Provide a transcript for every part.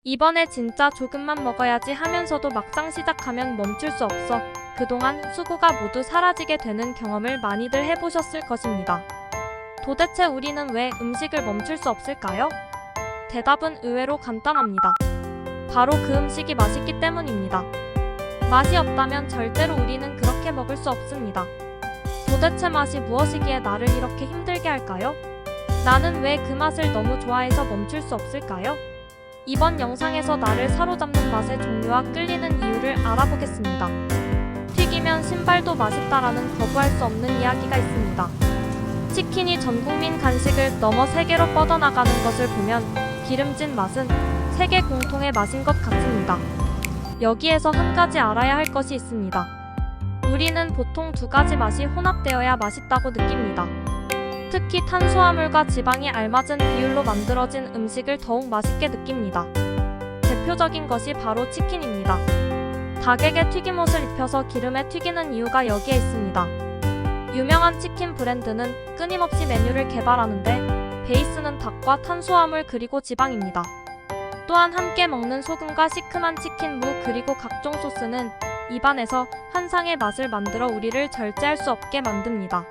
이번에 진짜 조금만 먹어야지 하면서도 막상 시작하면 멈출 수 없어 그동안 수고가 모두 사라지게 되는 경험을 많이들 해보셨을 것입니다. 도대체 우리는 왜 음식을 멈출 수 없을까요? 대답은 의외로 간단합니다. 바로 그 음식이 맛있기 때문입니다. 맛이 없다면 절대로 우리는 그렇게 먹을 수 없습니다. 도대체 맛이 무엇이기에 나를 이렇게 힘들게 할까요? 나는 왜 그 맛을 너무 좋아해서 멈출 수 없을까요? 이번 영상에서 나를 사로잡는 맛의 종류와 끌리는 이유를 알아보겠습니다. 튀기면 신발도 맛있다라는 거부할 수 없는 이야기가 있습니다. 치킨이 전국민 간식을 넘어 세계로 뻗어나가는 것을 보면 기름진 맛은 세계 공통의 맛인 것 같습니다. 여기에서 한 가지 알아야 할 것이 있습니다. 우리는 보통 두 가지 맛이 혼합되어야 맛있다고 느낍니다. 특히 탄수화물과 지방이 알맞은 비율로 만들어진 음식을 더욱 맛있게 느낍니다. 대표적인 것이 바로 치킨입니다. 닭에게 튀김옷을 입혀서 기름에 튀기는 이유가 여기에 있습니다. 유명한 치킨 브랜드는 끊임없이 메뉴를 개발하는데 베이스는 닭과 탄수화물 그리고 지방입니다. 또한 함께 먹는 소금과 시큼한 치킨 무 그리고 각종 소스는 입안에서 환상의 맛을 만들어 우리를 절제할 수 없게 만듭니다.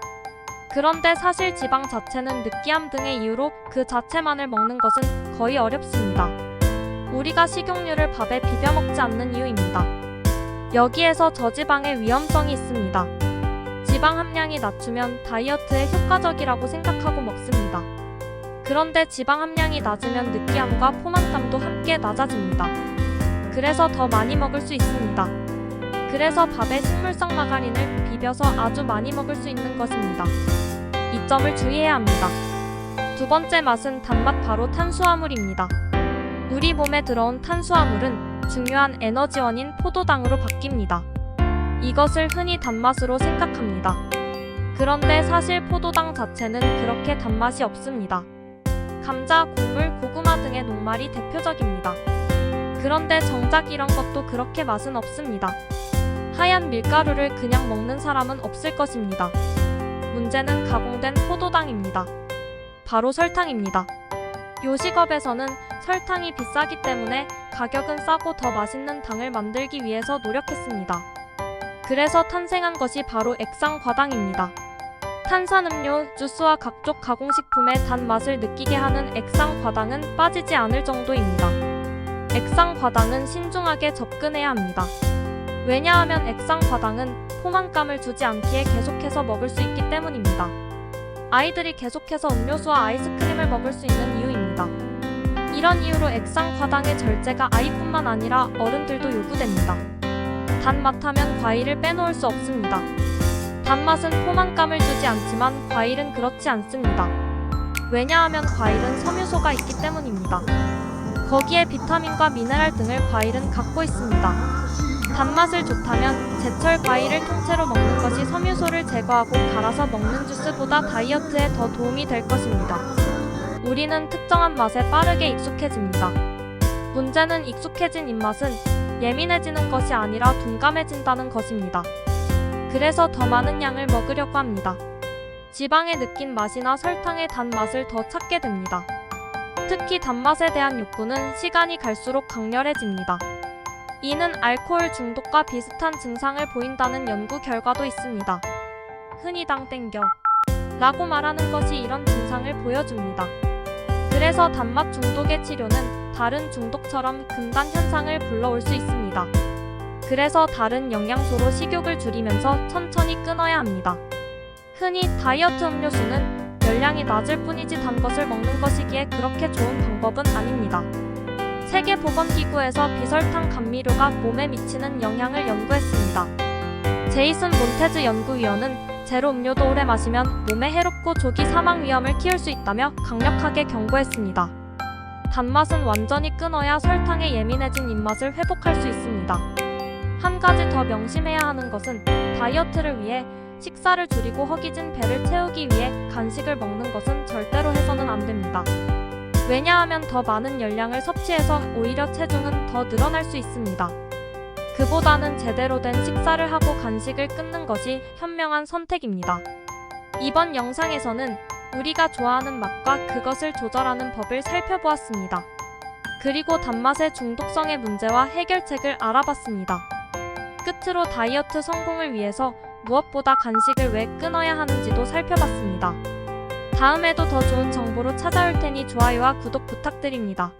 그런데 사실 지방 자체는 느끼함 등의 이유로 그 자체만을 먹는 것은 거의 어렵습니다. 우리가 식용유를 밥에 비벼 먹지 않는 이유입니다. 여기에서 저지방의 위험성이 있습니다. 지방 함량이 낮추면 다이어트에 효과적이라고 생각하고 먹습니다. 그런데 지방 함량이 낮으면 느끼함과 포만감도 함께 낮아집니다. 그래서 더 많이 먹을 수 있습니다. 그래서 밥에 식물성 마가린을 비벼서 아주 많이 먹을 수 있는 것입니다. 이 점을 주의해야 합니다. 두 번째 맛은 단맛 바로 탄수화물입니다. 우리 몸에 들어온 탄수화물은 중요한 에너지원인 포도당으로 바뀝니다. 이것을 흔히 단맛으로 생각합니다. 그런데 사실 포도당 자체는 그렇게 단맛이 없습니다. 감자, 곡물, 고구마 등의 녹말이 대표적입니다. 그런데 정작 이런 것도 그렇게 맛은 없습니다. 하얀 밀가루를 그냥 먹는 사람은 없을 것입니다. 문제는 가공된 포도당입니다. 바로 설탕입니다. 요식업에서는 설탕이 비싸기 때문에 가격은 싸고 더 맛있는 당을 만들기 위해서 노력했습니다. 그래서 탄생한 것이 바로 액상과당입니다. 탄산음료, 주스와 각종 가공식품의 단맛을 느끼게 하는 액상과당은 빠지지 않을 정도입니다. 액상과당은 신중하게 접근해야 합니다. 왜냐하면 액상과당은 포만감을 주지 않기에 계속해서 먹을 수 있기 때문입니다. 아이들이 계속해서 음료수와 아이스크림을 먹을 수 있는 이유입니다. 이런 이유로 액상과당의 절제가 아이뿐만 아니라 어른들도 요구됩니다. 단맛하면 과일을 빼놓을 수 없습니다. 단맛은 포만감을 주지 않지만 과일은 그렇지 않습니다. 왜냐하면 과일은 섬유소가 있기 때문입니다. 거기에 비타민과 미네랄 등을 과일은 갖고 있습니다. 단맛을 좋다면 제철 과일을 통째로 먹는 것이 섬유소를 제거하고 갈아서 먹는 주스보다 다이어트에 더 도움이 될 것입니다. 우리는 특정한 맛에 빠르게 익숙해집니다. 문제는 익숙해진 입맛은 예민해지는 것이 아니라 둔감해진다는 것입니다. 그래서 더 많은 양을 먹으려고 합니다. 지방의 느낀 맛이나 설탕의 단맛을 더 찾게 됩니다. 특히 단맛에 대한 욕구는 시간이 갈수록 강렬해집니다. 이는 알코올 중독과 비슷한 증상을 보인다는 연구 결과도 있습니다. 흔히 당 땡겨 라고 말하는 것이 이런 증상을 보여줍니다. 그래서 단맛 중독의 치료는 다른 중독처럼 금단 현상을 불러올 수 있습니다. 그래서 다른 영양소로 식욕을 줄이면서 천천히 끊어야 합니다. 흔히 다이어트 음료수는 열량이 낮을 뿐이지 단 것을 먹는 것이기에 그렇게 좋은 방법은 아닙니다. 세계보건기구에서 비설탕 감미료가 몸에 미치는 영향을 연구했습니다. 제이슨 몬테즈 연구위원은 제로 음료도 오래 마시면 몸에 해롭고 조기 사망 위험을 키울 수 있다며 강력하게 경고했습니다. 단맛은 완전히 끊어야 설탕에 예민해진 입맛을 회복할 수 있습니다. 한 가지 더 명심해야 하는 것은 다이어트를 위해 식사를 줄이고 허기진 배를 채우기 위해 간식을 먹는 것은 절대로 해서는 안 됩니다. 왜냐하면 더 많은 열량을 섭취해서 오히려 체중은 더 늘어날 수 있습니다. 그보다는 제대로 된 식사를 하고 간식을 끊는 것이 현명한 선택입니다. 이번 영상에서는 우리가 좋아하는 맛과 그것을 조절하는 법을 살펴보았습니다. 그리고 단맛의 중독성의 문제와 해결책을 알아봤습니다. 끝으로 다이어트 성공을 위해서 무엇보다 간식을 왜 끊어야 하는지도 살펴봤습니다. 다음에도 더 좋은 정보로 찾아올 테니 좋아요와 구독 부탁드립니다.